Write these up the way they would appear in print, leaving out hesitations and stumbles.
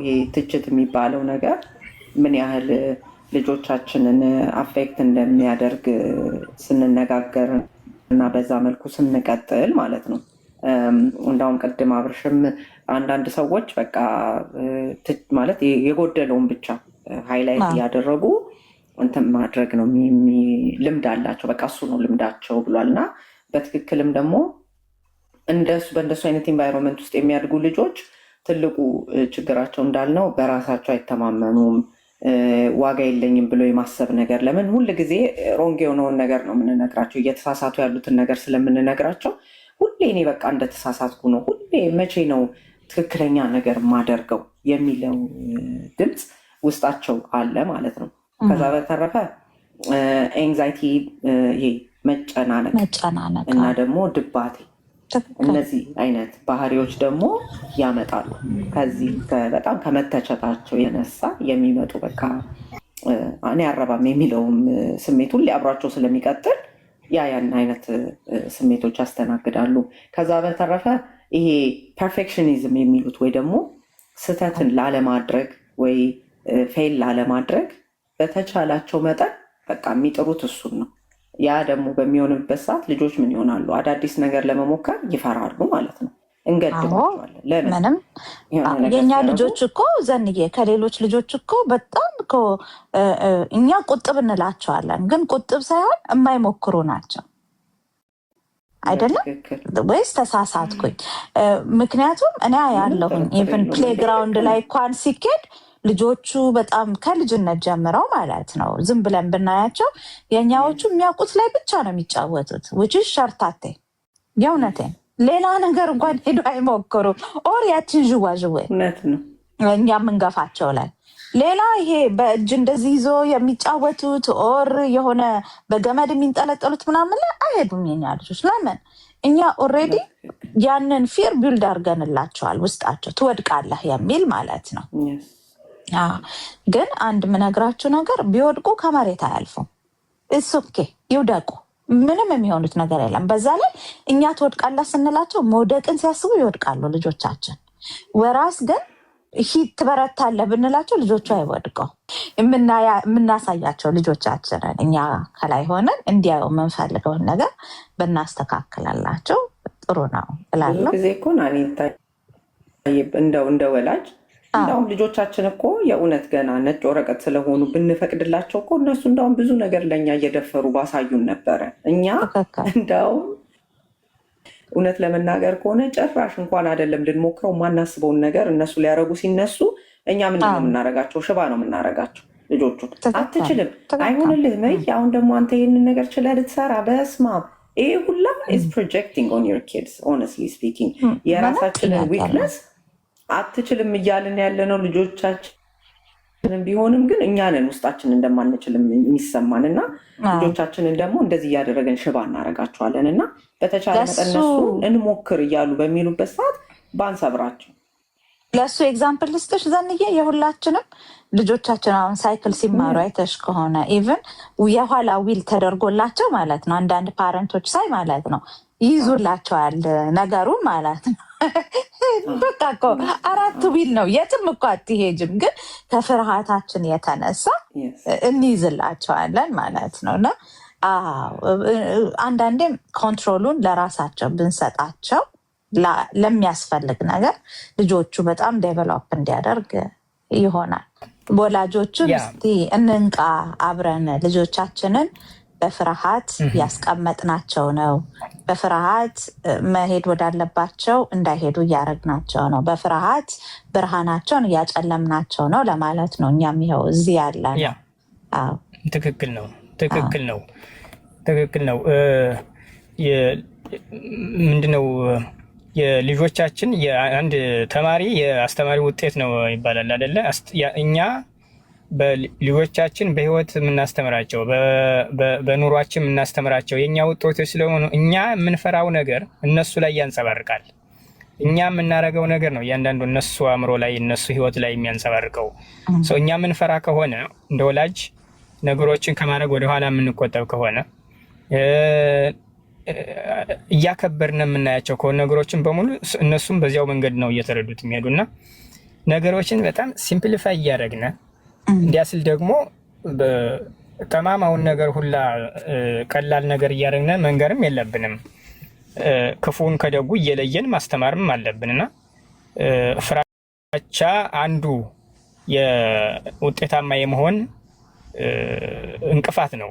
ይሄ ትችት የሚባለው ነገር ምን ያህል ልጆቻችንን አፌክት እንደሚያደርግ ስንነጋገር እና በዛ መልኩ ስንቀጥል ማለት ነው። እንዳውም ቅድም አብርሽም አንዳንድ ሰዎች በቃ ማለት የጎደለውን ብቻ ሃይላይት እያደረጉ እንትን ማድረግ ነው ልምድ አላቸው። በቃ እሱ ነው ልምዳቸው ብሏል። እና በትክክልም ደግሞ በእንደሱ አይነት ኢንቫይሮንመንት ውስጥ የሚያድጉ ልጆች ትልቁ ችግራቸው እንዳልነው በራሳቸው አይተማመኑም። ዋጋ የለኝም ብሎ የማሰብ ነገር። ለምን ሁል ጊዜ ሮንግ የሆነውን ነገር ነው የምንነግራቸው፣ እየተሳሳቱ ያሉትን ነገር ስለምንነግራቸው ሁሌ እኔ በቃ እንደተሳሳትኩ ነው፣ ሁሌ መቼ ነው ትክክለኛ ነገር ማደርገው የሚለው ድምፅ ውስጣቸው አለ ማለት ነው። ከዛ በተረፈ ኤንግዛይቲ፣ ይሄ መጨናነቅ እና ደግሞ ድባቴ፣ እነዚህ አይነት ባህሪዎች ደግሞ ያመጣሉ። ከዚህ በጣም ከመተቸታቸው የነሳ የሚመጡ በቃ እኔ አረባም የሚለውም ስሜት ሁሌ አብሯቸው ስለሚቀጥል ያን አይነት ስሜቶች ያስተናግዳሉ። ከዛ በተረፈ ይሄ ፐርፌክሽኒዝም የሚሉት ወይ ደግሞ ስህተትን ላለማድረግ ወይ ፌል ላለማድረግ በተቻላቸው መጠን በቃ የሚጥሩት እሱን ነው። ያ ደግሞ በሚሆንበት ሰዓት ልጆች ምን ይሆናሉ? አዳዲስ ነገር ለመሞከር ይፈራሉ ማለት ነው። እንገድባቸዋለን። ለምን የእኛ ልጆች እኮ ዘንዬ ከሌሎች ልጆች እኮ በጣም እኮ እኛ ቁጥብ እንላቸዋለን፣ ግን ቁጥብ ሳይሆን የማይሞክሩ ናቸው። አይደለም ወይስ ተሳሳትኩኝ? ምክንያቱም እኔ ያለሁኝ ኢቨን ፕሌግራውንድ ላይ እንኳን ሲኬድ ልጆቹ በጣም ከልጅነት ጀምረው ማለት ነው ዝም ብለን ብናያቸው የእኛዎቹ የሚያውቁት ላይ ብቻ ነው የሚጫወቱት። ውጭ ሸርታቴ የእውነቴን ሌላ ነገር እንኳን ሄዶ አይሞክሩም። ኦር ያችን ዥዋዥዌ እኛ የምንገፋቸው ላይ ሌላ ይሄ በእጅ እንደዚህ ይዞ የሚጫወቱት ኦር የሆነ በገመድ የሚንጠለጠሉት ምናምን ላይ አይሄዱም የኛ ልጆች። ለምን? እኛ ኦልሬዲ ያንን ፊር ቢልድ አድርገንላቸዋል ውስጣቸው። ትወድቃለህ የሚል ማለት ነው። ግን አንድ ምነግራችሁ ነገር ቢወድቁ ከመሬት አያልፉም። እሱኬ ይውደቁ፣ ምንም የሚሆኑት ነገር የለም። በዛ ላይ እኛ ትወድቃለህ ስንላቸው መውደቅን ሲያስቡ ይወድቃሉ ልጆቻችን። ወራስ ግን ትበረታለህ ብንላቸው ልጆቹ አይወድቀው። የምናሳያቸው ልጆቻችንን እኛ ከላይ ሆነን እንዲያው የምንፈልገውን ነገር ብናስተካክላላቸው ጥሩ ነው እላለሁ። ጊዜ እኮ እንደ ወላጅ እንዳውም ልጆቻችን እኮ የእውነት ገና ነጭ ወረቀት ስለሆኑ ብንፈቅድላቸው እኮ እነሱ እንዳውም ብዙ ነገር ለእኛ እየደፈሩ ባሳዩን ነበረ። እኛ እንዳውም እውነት ለመናገር ከሆነ ጭራሽ እንኳን አይደለም ልንሞክረው ማናስበውን ነገር እነሱ ሊያደርጉ ሲነሱ እኛ ምንድን ነው የምናደርጋቸው? ሽባ ነው የምናደርጋቸው ልጆቹን። አትችልም፣ አይሆንልህ፣ መይ አሁን ደግሞ አንተ ይህንን ነገር ችለህ ልትሰራ በስማ ይሄ ሁላ ኢዝ ፕሮጀክቲንግ ኦን ዮር ኪድስ። ሆነስትሊ ስፒኪንግ የራሳችንን ዊክነስ አትችልም እያልን ያለነው ልጆቻችንን ቢሆንም ግን እኛንን ውስጣችን እንደማንችል የሚሰማን እና ልጆቻችንን ደግሞ እንደዚህ እያደረገን ሽባ እናደርጋቸዋለን። እና በተቻለ መጠን እነሱ እንሞክር እያሉ በሚሉበት ሰዓት ባንሰብራቸው። ለእሱ ኤግዛምፕል ልስጥሽ ዘንዬ፣ የሁላችንም ልጆቻችን አሁን ሳይክል ሲማሩ አይተሽ ከሆነ ኢቨን የኋላ ዊል ተደርጎላቸው ማለት ነው። አንዳንድ ፓረንቶች ሳይ ማለት ነው ይይዙላቸዋል ነገሩን ማለት ነው። በቃ እኮ 4 ዊል ነው፣ የትም እኮ አትሄጅም። ግን ከፍርሃታችን የተነሳ እንይዝላቸዋለን ማለት ነው። እና አንዳንዴም ኮንትሮሉን ለራሳቸው ብንሰጣቸው ለሚያስፈልግ ነገር ልጆቹ በጣም ዴቨሎፕ እንዲያደርግ ይሆናል። ወላጆቹን እስቲ እንንቃ አብረን። ልጆቻችንን በፍርሃት ያስቀመጥናቸው ነው። በፍርሃት መሄድ ወዳለባቸው እንዳይሄዱ እያደረግናቸው ነው። በፍርሃት ብርሃናቸውን እያጨለምናቸው ነው ለማለት ነው። እኛም ይኸው እዚህ ያለ ነው። ትክክል ነው። ትክክል ነው። ትክክል ነው። ምንድነው የልጆቻችን የአንድ ተማሪ የአስተማሪ ውጤት ነው ይባላል አይደለ? እኛ በልጆቻችን በህይወት የምናስተምራቸው በኑሯችን የምናስተምራቸው የእኛ ውጤቶች ስለሆኑ እኛ የምንፈራው ነገር እነሱ ላይ ያንጸባርቃል። እኛ የምናደርገው ነገር ነው እያንዳንዱ እነሱ አእምሮ ላይ እነሱ ህይወት ላይ የሚያንጸባርቀው። እኛ የምንፈራ ከሆነ እንደ ወላጅ ነገሮችን ከማድረግ ወደኋላ የምንቆጠብ ከሆነ እያከበርን የምናያቸው ከሆነ ነገሮችን በሙሉ እነሱም በዚያው መንገድ ነው እየተረዱት የሚሄዱና ነገሮችን በጣም ሲምፕሊፋይ እያደረግን እንዲያስል ደግሞ ጠማማውን ነገር ሁላ ቀላል ነገር እያደረግን መንገርም የለብንም። ክፉን ከደጉ እየለየን ማስተማርም አለብንና ፍራቻ አንዱ የውጤታማ የመሆን እንቅፋት ነው።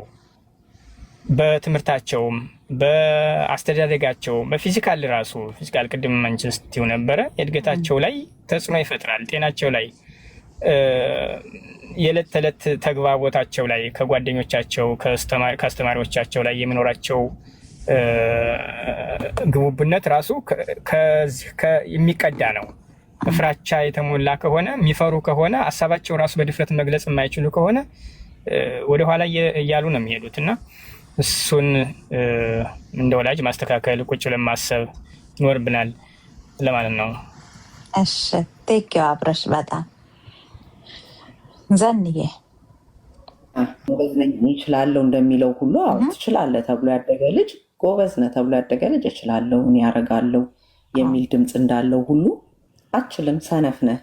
በትምህርታቸውም በአስተዳደጋቸውም በፊዚካል ራሱ ፊዚካል ቅድም ማንቸስቲው ነበረ የእድገታቸው ላይ ተጽዕኖ ይፈጥራል። ጤናቸው ላይ የዕለት ተዕለት ተግባቦታቸው ላይ ከጓደኞቻቸው ከአስተማሪዎቻቸው ላይ የሚኖራቸው ግቡብነት ራሱ የሚቀዳ ነው። በፍራቻ የተሞላ ከሆነ የሚፈሩ ከሆነ ሀሳባቸው ራሱ በድፍረት መግለጽ የማይችሉ ከሆነ ወደኋላ እያሉ ነው የሚሄዱት እና እሱን እንደ ወላጅ ማስተካከል ቁጭ ብለን ማሰብ ይኖርብናል ለማለት ነው። እሺ ቴንኪው አብረሽ በጣም ዘንዬ ጎበዝ ነኝ እችላለሁ እንደሚለው ሁሉ ትችላለህ ተብሎ ያደገ ልጅ ጎበዝ ነህ ተብሎ ያደገ ልጅ እችላለሁ እኔ ያደርጋለሁ የሚል ድምፅ እንዳለው ሁሉ አችልም ሰነፍ ነህ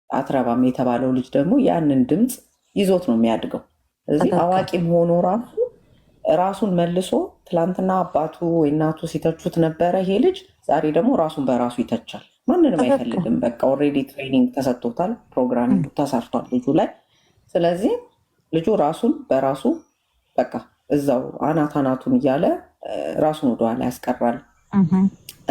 አትረባም የተባለው ልጅ ደግሞ ያንን ድምፅ ይዞት ነው የሚያድገው። ስለዚህ አዋቂም ሆኖ ራሱን መልሶ ትላንትና አባቱ ወይ እናቱ ሲተቹት ነበረ ይሄ ልጅ ዛሬ ደግሞ ራሱን በራሱ ይተቻል። ማንንም አይፈልግም። በቃ ኦልሬዲ ትሬኒንግ ተሰጥቶታል፣ ፕሮግራሚንግ ተሰርቷል ልጁ ላይ። ስለዚህ ልጁ ራሱን በራሱ በቃ እዛው አናቱን እያለ ራሱን ወደኋላ ያስቀራል።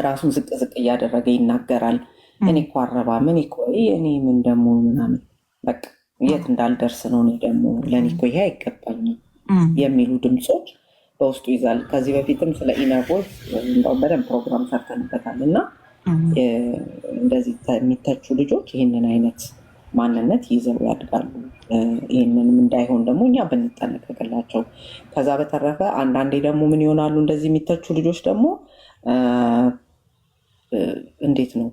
ራሱን ዝቅ ዝቅ እያደረገ ይናገራል። እኔ እኮ አረባም፣ እኔ እኮ እኔ ምን ደግሞ ምናምን በቃ የት እንዳልደርስ ነው፣ እኔ ደግሞ ለእኔ እኮ ይሄ አይገባኝም የሚሉ ድምፆች በውስጡ ይዛል። ከዚህ በፊትም ስለ ኢነር ቮይስ በደንብ ፕሮግራም ሰርተንበታል እና እንደዚህ የሚተቹ ልጆች ይህንን አይነት ማንነት ይዘው ያድጋሉ። ይህንንም እንዳይሆን ደግሞ እኛ ብንጠነቀቅላቸው። ከዛ በተረፈ አንዳንዴ ደግሞ ምን ይሆናሉ እንደዚህ የሚተቹ ልጆች ደግሞ እንዴት ነው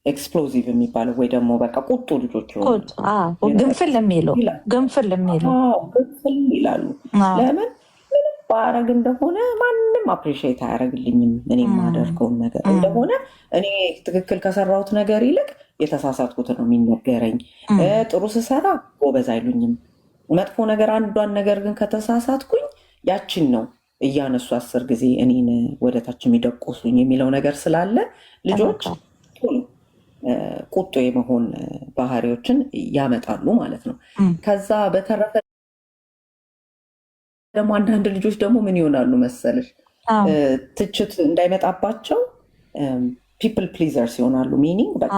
ኤክስፕሎዚቭ የሚባለው ወይ ደግሞ በቃ ቁጡ ልጆች ግንፍል ይላሉ። ለምን ምንም ባረግ እንደሆነ ማንም አፕሪሺየት አያደርግልኝም እኔ የማደርገውን ነገር እንደሆነ እኔ ትክክል ከሰራሁት ነገር ይልቅ የተሳሳትኩትን ነው የሚነገረኝ። ጥሩ ስሰራ ጎበዝ አይሉኝም። መጥፎ ነገር አንዷን ነገር ግን ከተሳሳትኩኝ ያችን ነው እያነሱ 10 ጊዜ እኔን ወደታች የሚደቁሱኝ የሚለው ነገር ስላለ ልጆች ቁጡ የመሆን ባህሪዎችን ያመጣሉ ማለት ነው። ከዛ በተረፈ ደግሞ አንዳንድ ልጆች ደግሞ ምን ይሆናሉ መሰለሽ ትችት እንዳይመጣባቸው ፒፕል ፕሊዘርስ ይሆናሉ። ሚኒንግ በቃ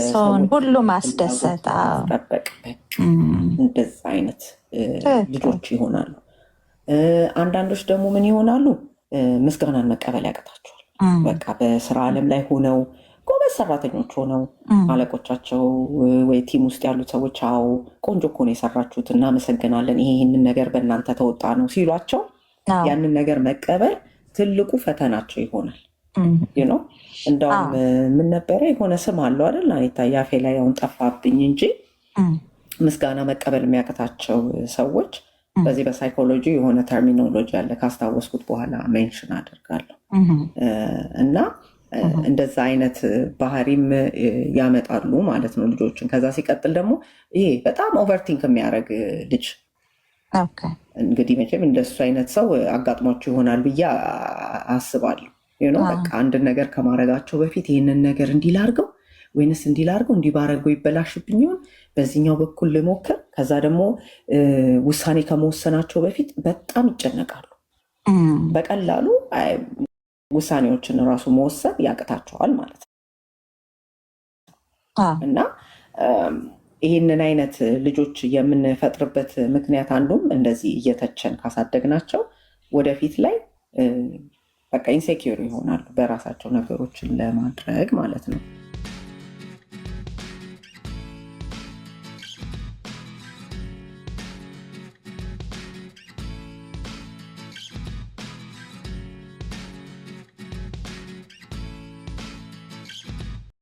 ሰውን ሁሉ ማስደሰት ጠበቅ እንደዛ አይነት ልጆች ይሆናሉ። አንዳንዶች ደግሞ ምን ይሆናሉ ምስጋናን መቀበል ያቅታቸዋል። በቃ በስራ ዓለም ላይ ሆነው ጎበዝ ሰራተኞች ሆነው አለቆቻቸው ወይ ቲም ውስጥ ያሉት ሰዎች አዎ ቆንጆ እኮ ነው የሰራችሁት እናመሰግናለን፣ ይህንን ነገር በእናንተ ተወጣ ነው ሲሏቸው ያንን ነገር መቀበል ትልቁ ፈተናቸው ይሆናል። ነው እንደውም ምን ነበረ የሆነ ስም አለው አይደል አኔታ ያፌ ላይ አሁን ጠፋብኝ እንጂ ምስጋና መቀበል የሚያቅታቸው ሰዎች በዚህ በሳይኮሎጂ የሆነ ተርሚኖሎጂ አለ ካስታወስኩት በኋላ ሜንሽን አደርጋለሁ እና እንደዛ አይነት ባህሪም ያመጣሉ ማለት ነው ልጆችን። ከዛ ሲቀጥል ደግሞ ይሄ በጣም ኦቨርቲንክ የሚያደርግ ልጅ እንግዲህ መቼም እንደሱ አይነት ሰው አጋጥሟቸው ይሆናል ብዬ አስባለሁ። በቃ አንድን ነገር ከማድረጋቸው በፊት ይህንን ነገር እንዲህ ላድርገው ወይንስ እንዲህ ላድርገው፣ እንዲህ ባደርገው ይበላሽብኝ ይሆን፣ በዚህኛው በኩል ልሞክር። ከዛ ደግሞ ውሳኔ ከመወሰናቸው በፊት በጣም ይጨነቃሉ። በቀላሉ ውሳኔዎችን እራሱ መወሰን ያቅታቸዋል ማለት ነው። እና ይህንን አይነት ልጆች የምንፈጥርበት ምክንያት አንዱም እንደዚህ እየተቸን ካሳደግናቸው ወደፊት ላይ በቃ ኢንሴኪዩር ይሆናሉ በራሳቸው ነገሮችን ለማድረግ ማለት ነው።